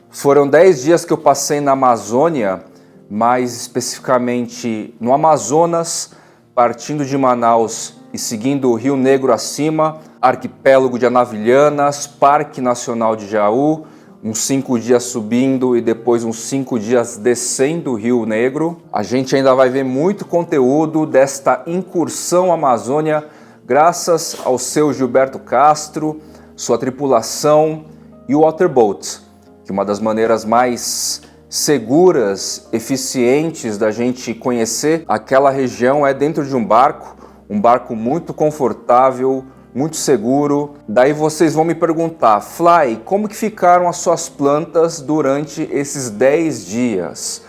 Foram 10 dias que eu passei na Amazônia, mais especificamente no Amazonas, partindo de Manaus e seguindo o Rio Negro acima, arquipélago de Anavilhanas, Parque Nacional de Jaú, uns 5 dias subindo e depois uns 5 dias descendo o Rio Negro. A gente ainda vai ver muito conteúdo desta incursão Amazônia, graças ao seu Gilberto Castro, sua tripulação e o Waterboat, que uma das maneiras mais seguras, eficientes da gente conhecer aquela região é dentro de um barco muito confortável, muito seguro. Daí vocês vão me perguntar, Fly, como que ficaram as suas plantas durante esses 10 dias?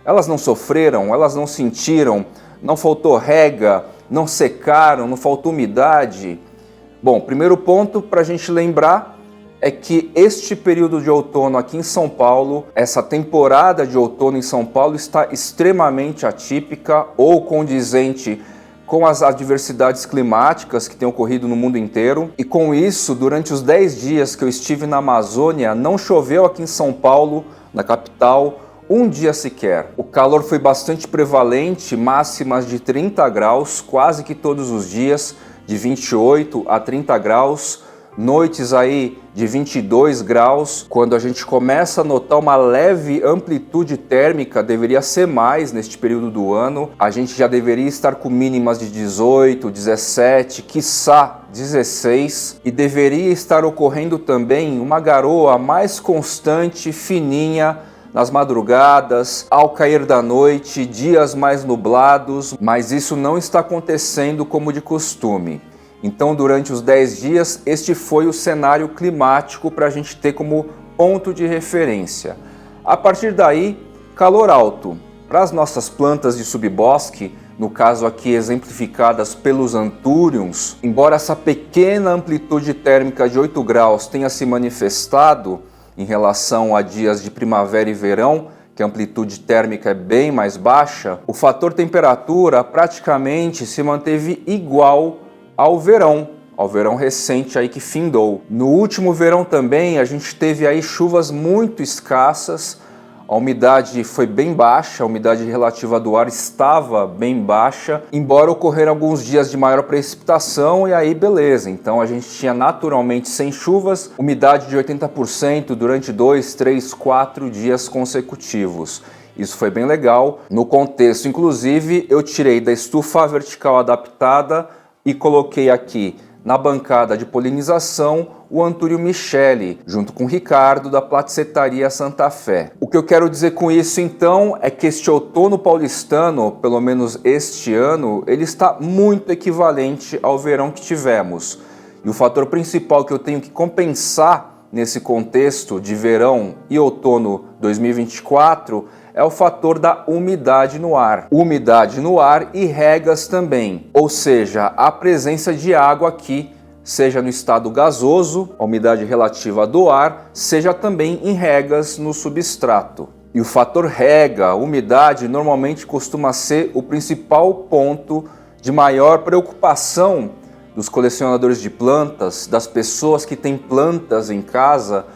Elas não sofreram? Elas não sentiram? Não faltou rega? Não secaram? Não faltou umidade? Bom, primeiro ponto para a gente lembrar é que este período de outono aqui em São Paulo, essa temporada de outono em São Paulo está extremamente atípica ou condizente com as adversidades climáticas que têm ocorrido no mundo inteiro. E com isso, durante os 10 dias que eu estive na Amazônia, não choveu aqui em São Paulo, na capital, um dia sequer. O calor foi bastante prevalente, máximas de 30 graus, quase que todos os dias, de 28 a 30 graus, noites aí de 22 graus. Quando a gente começa a notar uma leve amplitude térmica, deveria ser mais neste período do ano, a gente já deveria estar com mínimas de 18, 17, quiçá 16, e deveria estar ocorrendo também uma garoa mais constante, fininha, nas madrugadas, ao cair da noite, dias mais nublados, mas isso não está acontecendo como de costume. Então, durante os 10 dias, este foi o cenário climático para a gente ter como ponto de referência. A partir daí, calor alto. Para as nossas plantas de subbosque, no caso aqui exemplificadas pelos Anthuriums, embora essa pequena amplitude térmica de 8 graus tenha se manifestado em relação a dias de primavera e verão, que a amplitude térmica é bem mais baixa, o fator temperatura praticamente se manteve igual ao verão recente aí que findou. No último verão também a gente teve aí chuvas muito escassas, a umidade foi bem baixa, a umidade relativa do ar estava bem baixa, embora ocorreram alguns dias de maior precipitação e aí beleza, então a gente tinha naturalmente sem chuvas, umidade de 80% durante 2, 3, 4 dias consecutivos. Isso foi bem legal. No contexto, inclusive, eu tirei da estufa vertical adaptada e coloquei aqui na bancada de polinização o Anthurium micheli, junto com o Ricardo da Placetaria Santa Fé. O que eu quero dizer com isso então é que este outono paulistano, pelo menos este ano, ele está muito equivalente ao verão que tivemos. E o fator principal que eu tenho que compensar nesse contexto de verão e outono 2024 é o fator da umidade no ar. Umidade no ar e regas também, ou seja, a presença de água aqui, seja no estado gasoso, a umidade relativa do ar, seja também em regas no substrato. E o fator rega, umidade, normalmente costuma ser o principal ponto de maior preocupação dos colecionadores de plantas, das pessoas que têm plantas em casa,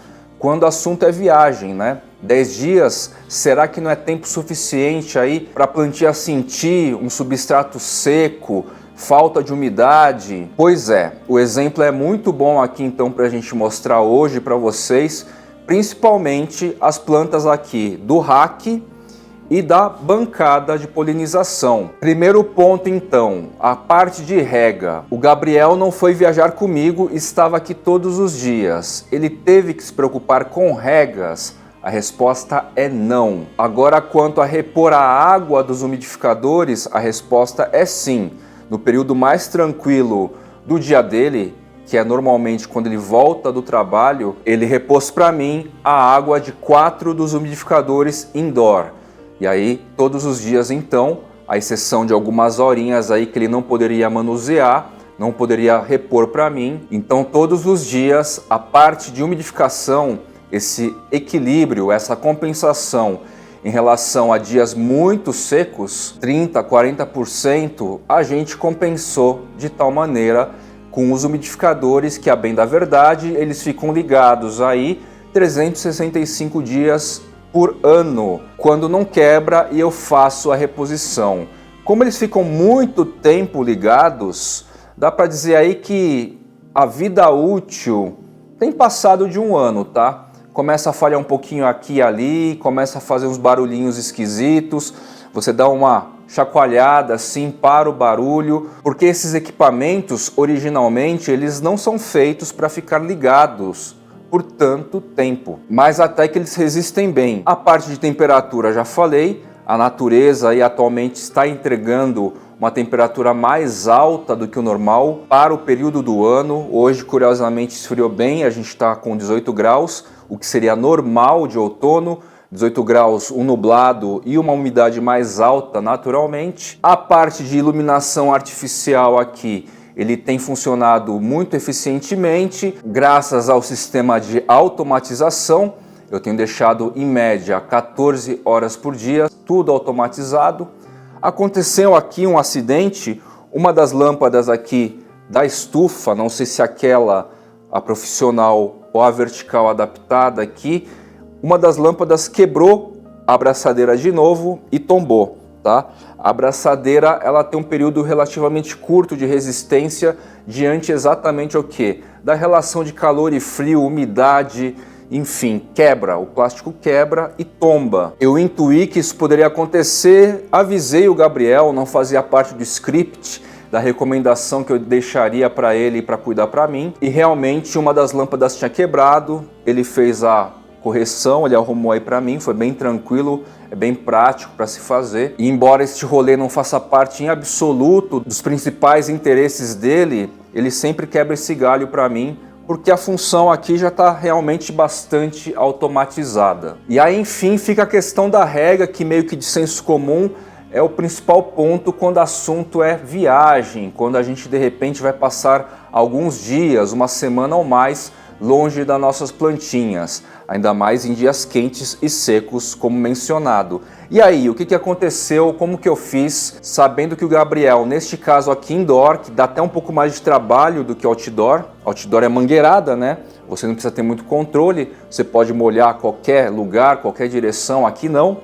quando o assunto é viagem, né? 10 dias, será que não é tempo suficiente aí para a plantinha sentir um substrato seco, falta de umidade? Pois é, o exemplo é muito bom aqui então para a gente mostrar hoje para vocês, principalmente as plantas aqui do rack e da bancada de polinização. Primeiro ponto então, a parte de rega. O Gabriel não foi viajar comigo, estava aqui todos os dias. Ele teve que se preocupar com regas? A resposta é não. Agora, quanto a repor a água dos umidificadores, a resposta é sim. No período mais tranquilo do dia dele, que é normalmente quando ele volta do trabalho, ele repôs para mim a água de 4 dos umidificadores indoor. E aí, todos os dias então, à exceção de algumas horinhas aí que ele não poderia manusear, não poderia repor para mim, então todos os dias a parte de umidificação, esse equilíbrio, essa compensação em relação a dias muito secos, 30%, 40%, a gente compensou de tal maneira com os umidificadores que, a bem da verdade, eles ficam ligados aí 365 dias por ano, quando não quebra e eu faço a reposição. Como eles ficam muito tempo ligados, dá para dizer aí que a vida útil tem passado de 1 ano, tá? Começa a falhar um pouquinho aqui e ali, começa a fazer uns barulhinhos esquisitos, você dá uma chacoalhada assim para o barulho, porque esses equipamentos originalmente eles não são feitos para ficar ligados por tanto tempo, mas até que eles resistem bem. A parte de temperatura já falei, a natureza aí atualmente está entregando uma temperatura mais alta do que o normal para o período do ano. Hoje, curiosamente, esfriou bem, a gente está com 18 graus, o que seria normal de outono, 18 graus, um nublado e uma umidade mais alta naturalmente. A parte de iluminação artificial aqui, ele tem funcionado muito eficientemente, graças ao sistema de automatização. Eu tenho deixado em média 14 horas por dia, tudo automatizado. Aconteceu aqui um acidente, uma das lâmpadas aqui da estufa, não sei se aquela, a profissional ou a vertical adaptada aqui, uma das lâmpadas quebrou a abraçadeira de novo e tombou, tá? A abraçadeira, ela tem um período relativamente curto de resistência diante exatamente o quê? Da relação de calor e frio, umidade, enfim, quebra, o plástico quebra e tomba. Eu intuí que isso poderia acontecer, avisei o Gabriel, não fazia parte do script, da recomendação que eu deixaria para ele para cuidar para mim, e realmente uma das lâmpadas tinha quebrado, ele fez a correção, ele arrumou aí para mim, foi bem tranquilo, é bem prático para se fazer. E embora este rolê não faça parte em absoluto dos principais interesses dele, ele sempre quebra esse galho para mim, porque a função aqui já está realmente bastante automatizada. E aí, enfim, fica a questão da regra, que meio que de senso comum é o principal ponto quando o assunto é viagem, quando a gente de repente vai passar alguns dias, uma semana ou mais, longe das nossas plantinhas, ainda mais em dias quentes e secos, como mencionado. E aí, o que aconteceu, como que eu fiz, sabendo que o Gabriel, neste caso aqui indoor, que dá até um pouco mais de trabalho do que outdoor, outdoor é mangueirada, né? Você não precisa ter muito controle, você pode molhar qualquer lugar, qualquer direção, aqui não.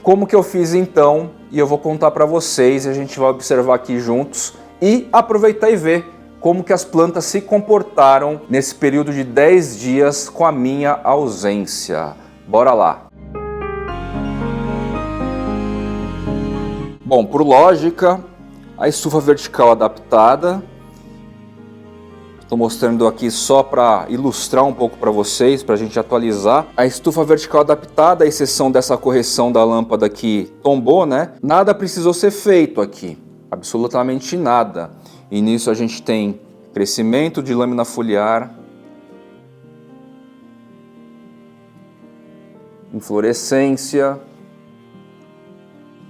Como que eu fiz então? E eu vou contar para vocês, e a gente vai observar aqui juntos e aproveitar e ver como que as plantas se comportaram nesse período de 10 dias com a minha ausência. Bora lá! Bom, por lógica, a estufa vertical adaptada. Estou mostrando aqui só para ilustrar um pouco para vocês, para a gente atualizar. A estufa vertical adaptada, à exceção dessa correção da lâmpada que tombou, né? Nada precisou ser feito aqui, absolutamente nada. E nisso a gente tem crescimento de lâmina foliar, inflorescência,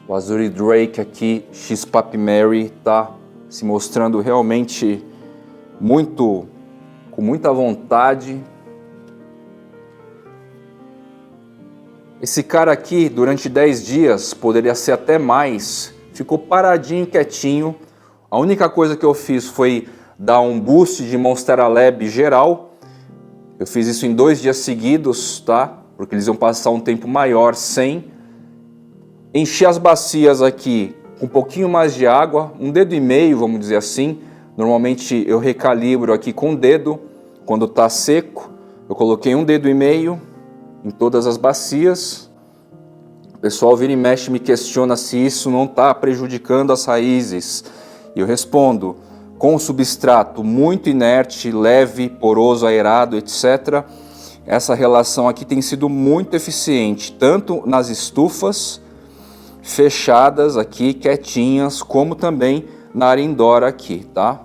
o Azure Drake aqui, X Papyri, tá se mostrando realmente com muita vontade. Esse cara aqui, durante 10 dias, poderia ser até mais, ficou paradinho, quietinho. A única coisa que eu fiz foi dar um boost de Monstera Lab geral. Eu fiz isso em 2 dias seguidos, tá? Porque eles iam passar um tempo maior sem. Enchi as bacias aqui com um pouquinho mais de água, 1,5 dedos, vamos dizer assim. Normalmente eu recalibro aqui com o dedo, quando está seco. Eu coloquei 1,5 dedos em todas as bacias. O pessoal vira e mexe me questiona se isso não está prejudicando as raízes. E eu respondo, com o substrato muito inerte, leve, poroso, aerado, etc., essa relação aqui tem sido muito eficiente, tanto nas estufas fechadas aqui, quietinhas, como também na área indoor aqui, tá?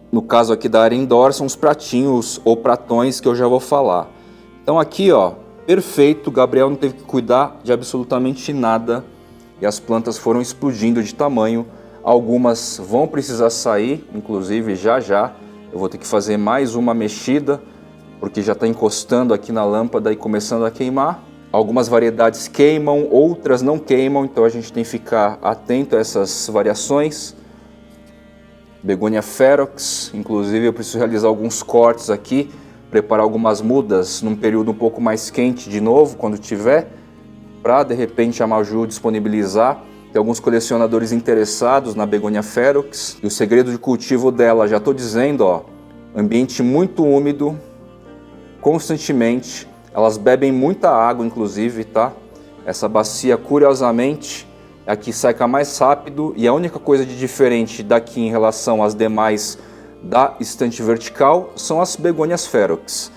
No caso aqui da área indoor, são os pratinhos ou pratões que eu já vou falar. Então aqui, ó, perfeito, o Gabriel não teve que cuidar de absolutamente nada e as plantas foram explodindo de tamanho. Algumas vão precisar sair, inclusive já eu vou ter que fazer mais uma mexida, porque já está encostando aqui na lâmpada e começando a queimar. Algumas variedades queimam, outras não queimam, então a gente tem que ficar atento a essas variações. Begonia ferox, inclusive eu preciso realizar alguns cortes aqui, preparar algumas mudas num período um pouco mais quente de novo, quando tiver, para de repente a Maju disponibilizar. Tem alguns colecionadores interessados na Begonia ferox. E o segredo de cultivo dela, já estou dizendo, ó, ambiente muito úmido, constantemente. Elas bebem muita água, inclusive, tá? Essa bacia, curiosamente, é a que seca mais rápido. E a única coisa de diferente daqui em relação às demais da estante vertical são as Begonias ferox.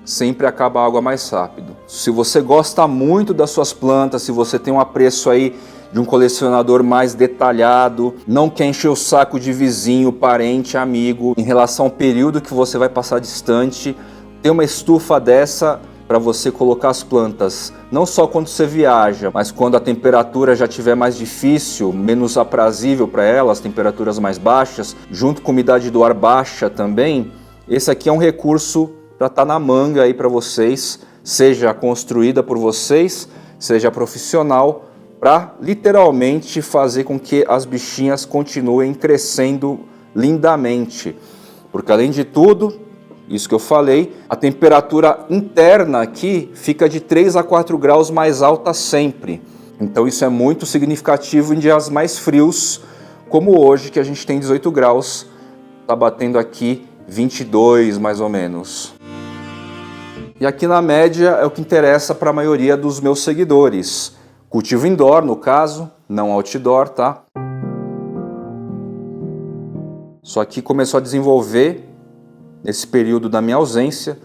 Sempre acaba a água mais rápido. Se você gosta muito das suas plantas, se você tem um apreço aí de um colecionador mais detalhado, não quer encher o saco de vizinho, parente, amigo, em relação ao período que você vai passar distante, tem uma estufa dessa para você colocar as plantas, não só quando você viaja, mas quando a temperatura já estiver mais difícil, menos aprazível para elas, temperaturas mais baixas, junto com a umidade do ar baixa também. Esse aqui é um recurso para estar na manga aí para vocês, seja construída por vocês, seja profissional, para literalmente fazer com que as bichinhas continuem crescendo lindamente. Porque além de tudo, isso que eu falei, a temperatura interna aqui fica de 3 a 4 graus mais alta sempre. Então isso é muito significativo em dias mais frios, como hoje, que a gente tem 18 graus, está batendo aqui 22 mais ou menos. E aqui na média é o que interessa para a maioria dos meus seguidores. Cultivo indoor, no caso, não outdoor, tá? Só que começou a desenvolver nesse período da minha ausência.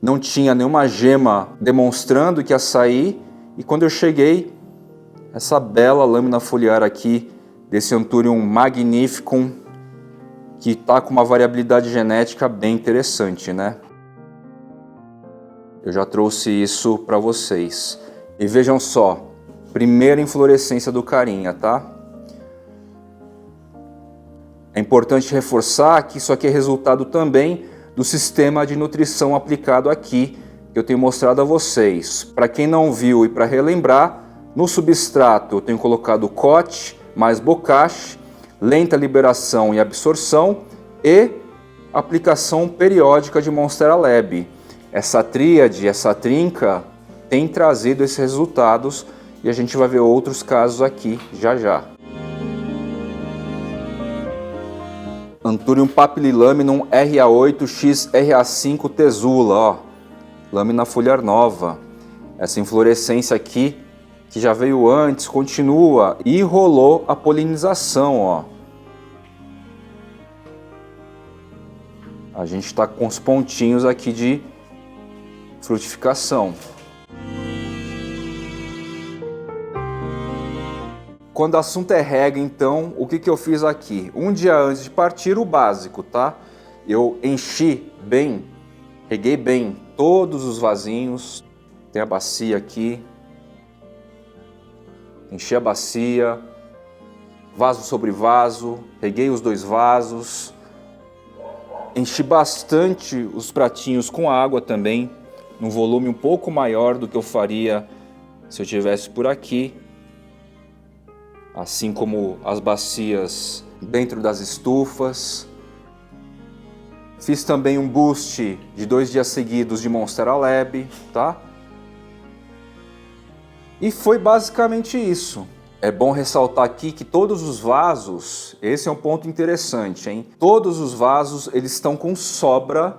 Não tinha nenhuma gema demonstrando que ia sair. E quando eu cheguei, essa bela lâmina foliar aqui, desse Anthurium magnificum, que está com uma variabilidade genética bem interessante, né? Eu já trouxe isso para vocês. E vejam só. Primeira inflorescência do carinha, tá? É importante reforçar que isso aqui é resultado também do sistema de nutrição aplicado aqui, que eu tenho mostrado a vocês. Para quem não viu e para relembrar, no substrato eu tenho colocado cote mais bocache, lenta liberação e absorção e aplicação periódica de Monstera Lab. Essa tríade, essa trinca tem trazido esses resultados. E a gente vai ver outros casos aqui já já. Anthurium papililaminum RA8X RA5 tesula, ó. Lâmina foliar nova. Essa inflorescência aqui, que já veio antes, continua e rolou a polinização, ó. A gente está com os pontinhos aqui de frutificação. Quando o assunto é rega, então, o que eu fiz aqui? Um dia antes de partir, o básico, tá? Eu enchi bem, reguei bem todos os vasinhos. Tem a bacia aqui. Enchi a bacia, vaso sobre vaso, reguei os 2 vasos. Enchi bastante os pratinhos com água também, num volume um pouco maior do que eu faria se eu estivesse por aqui. Assim como as bacias dentro das estufas. Fiz também um boost de 2 dias seguidos de Monstera Lab, tá? E foi basicamente isso. É bom ressaltar aqui que todos os vasos, esse é um ponto interessante, hein? Todos os vasos, eles estão com sobra.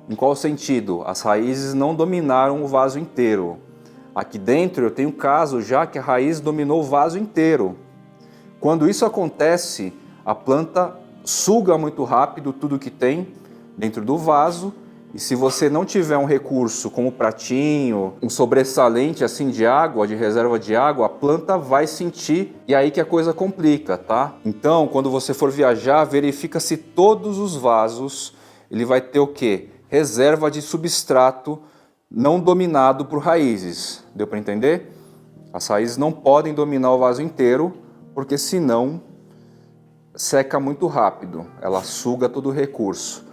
Em qual sentido? As raízes não dominaram o vaso inteiro. Aqui dentro eu tenho caso já que a raiz dominou o vaso inteiro. Quando isso acontece, a planta suga muito rápido tudo que tem dentro do vaso. E se você não tiver um recurso como pratinho, um sobressalente assim de água, de reserva de água, a planta vai sentir e é aí que a coisa complica, tá? Então, quando você for viajar, verifica se todos os vasos ele vai ter o quê? Reserva de substrato não dominado por raízes. Deu para entender? As raízes não podem dominar o vaso inteiro, porque senão seca muito rápido. Ela suga todo o recurso.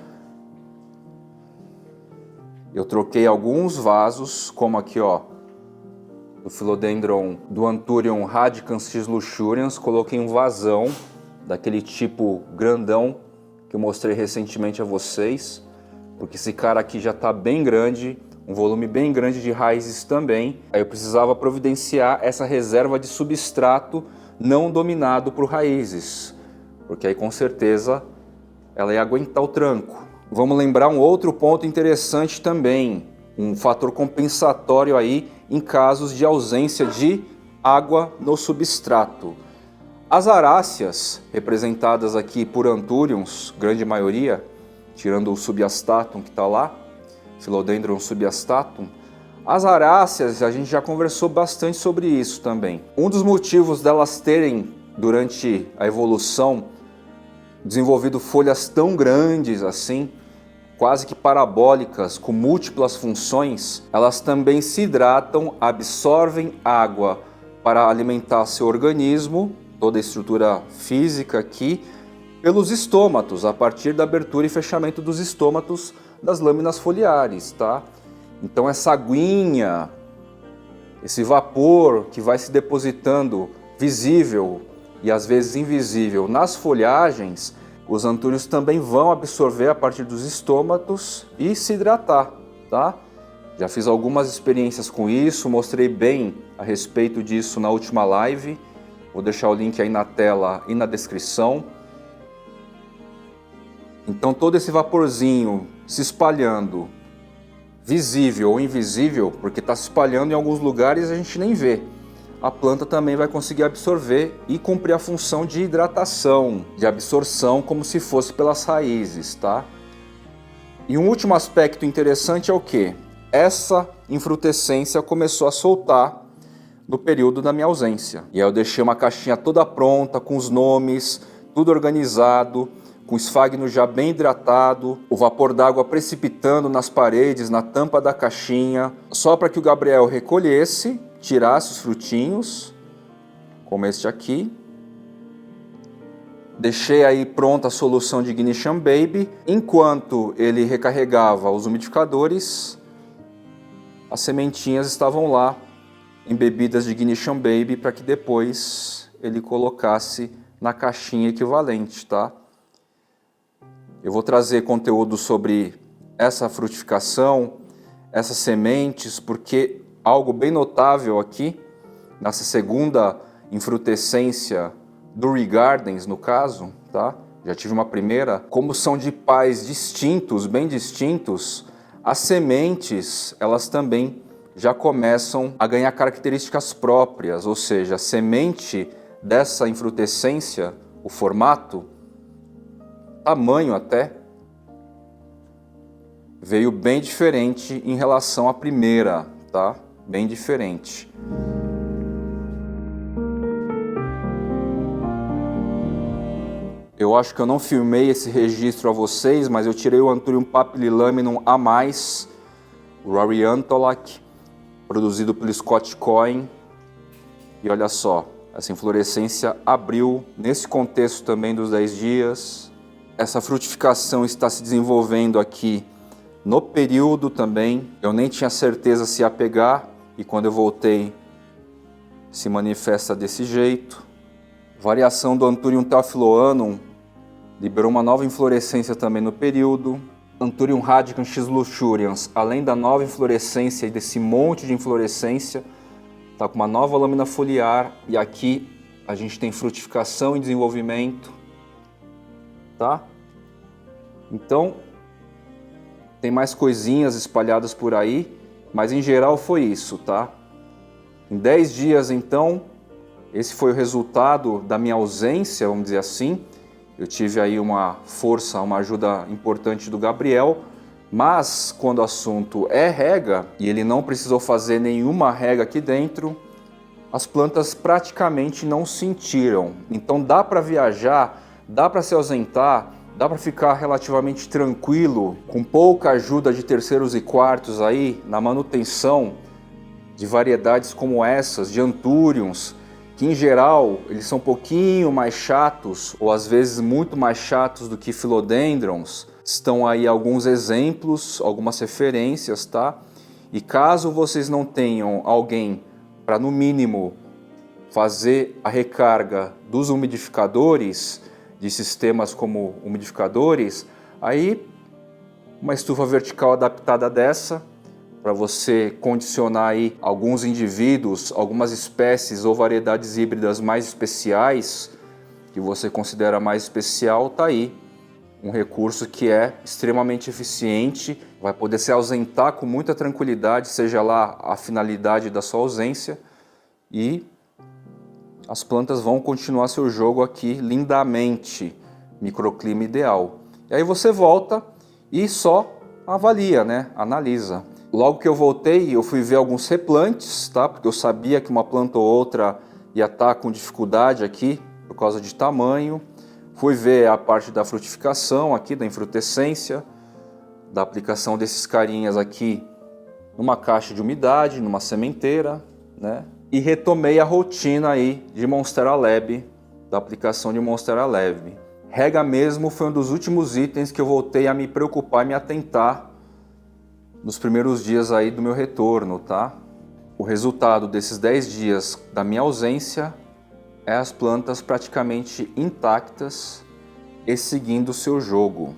Eu troquei alguns vasos, como aqui, ó, do Philodendron do Anthurium radicans x luxurians, coloquei um vasão daquele tipo grandão que eu mostrei recentemente a vocês. porque esse cara aqui já está bem grande, um volume bem grande de raízes também. Aí eu precisava providenciar essa reserva de substrato não dominado por raízes, porque aí com certeza ela ia aguentar o tranco. Vamos lembrar um outro ponto interessante também, um fator compensatório aí em casos de ausência de água no substrato. As aráceas, representadas aqui por Anthuriums, grande maioria, tirando o Subiastatum que está lá, Philodendron Subiastatum, as aráceas, a gente já conversou bastante sobre isso também. Um dos motivos delas terem, durante a evolução, desenvolvido folhas tão grandes assim, quase que parabólicas, com múltiplas funções, elas também se hidratam, absorvem água para alimentar seu organismo, toda a estrutura física aqui, pelos estômatos, a partir da abertura e fechamento dos estômatos das lâminas foliares, tá? Então essa aguinha, esse vapor que vai se depositando visível e às vezes invisível nas folhagens, os Anthuriums também vão absorver a partir dos estômatos e se hidratar, tá? Já fiz algumas experiências com isso, mostrei bem a respeito disso na última live. Vou deixar o link aí na tela e na descrição. Então todo esse vaporzinho se espalhando, visível ou invisível, porque está se espalhando em alguns lugares e a gente nem vê. A planta também vai conseguir absorver e cumprir a função de hidratação, de absorção, como se fosse pelas raízes, tá? E um último aspecto interessante é o que? Essa infrutescência começou a soltar no período da minha ausência. E aí eu deixei uma caixinha toda pronta, com os nomes, tudo organizado, com o esfagno já bem hidratado, o vapor d'água precipitando nas paredes, na tampa da caixinha, só para que o Gabriel recolhesse, tirasse os frutinhos, como este aqui. Deixei aí pronta a solução de Ignition Baby. Enquanto ele recarregava os umidificadores, as sementinhas estavam lá, embebidas de Ignition Baby, para que depois ele colocasse na caixinha equivalente, tá? Eu vou trazer conteúdo sobre essa frutificação, essas sementes, porque algo bem notável aqui, nessa segunda infrutescência do Regardens, no caso, tá? Já tive uma primeira. Como são de pais distintos, bem distintos, as sementes, elas também já começam a ganhar características próprias, ou seja, a semente dessa infrutescência, o formato, tamanho até, veio bem diferente em relação à primeira, tá? Bem diferente. Eu acho que eu não filmei esse registro a vocês, mas eu tirei o Anthurium papillilaminum a mais, o Rariantolac, produzido pelo Scott Cohen. E olha só, essa inflorescência abriu nesse contexto também dos 10 dias. Essa frutificação está se desenvolvendo aqui no período também. Eu nem tinha certeza se ia pegar e quando eu voltei se manifesta desse jeito. Variação do Anthurium Tafloanum liberou uma nova inflorescência também no período. Anthurium radicans X luxurians, além da nova inflorescência e desse monte de inflorescência, está com uma nova lâmina foliar e aqui a gente tem frutificação e desenvolvimento, tá? Então tem mais coisinhas espalhadas por aí, mas em geral foi isso, tá? Em 10 dias então, esse foi o resultado da minha ausência, vamos dizer assim. Eu tive aí uma força, uma ajuda importante do Gabriel, mas quando o assunto é rega, e ele não precisou fazer nenhuma rega aqui dentro, as plantas praticamente não sentiram. Então dá para viajar, dá para se ausentar, dá para ficar relativamente tranquilo, com pouca ajuda de terceiros e quartos aí, na manutenção de variedades como essas, de Anthuriums, que em geral eles são um pouquinho mais chatos, ou às vezes muito mais chatos do que Philodendrons. Estão aí alguns exemplos, algumas referências, tá? E caso vocês não tenham alguém para no mínimo fazer a recarga dos umidificadores, de sistemas como umidificadores, aí uma estufa vertical adaptada dessa, para você condicionar aí alguns indivíduos, algumas espécies ou variedades híbridas mais especiais, que você considera mais especial, tá aí. Um recurso que é extremamente eficiente, vai poder se ausentar com muita tranquilidade, seja lá a finalidade da sua ausência, e as plantas vão continuar seu jogo aqui lindamente, microclima ideal. E aí você volta e só avalia, né? Analisa. Logo que eu voltei, eu fui ver alguns replantes, tá? Porque eu sabia que uma planta ou outra ia estar com dificuldade aqui, por causa de tamanho. Fui ver a parte da frutificação aqui, da infrutescência, da aplicação desses carinhas aqui numa caixa de umidade, numa sementeira, né? E retomei a rotina aí de Monstera Lab, da aplicação de Monstera Lab. Rega mesmo foi um dos últimos itens que eu voltei a me preocupar e me atentar nos primeiros dias aí do meu retorno, tá? O resultado desses 10 dias da minha ausência é as plantas praticamente intactas e seguindo o seu jogo.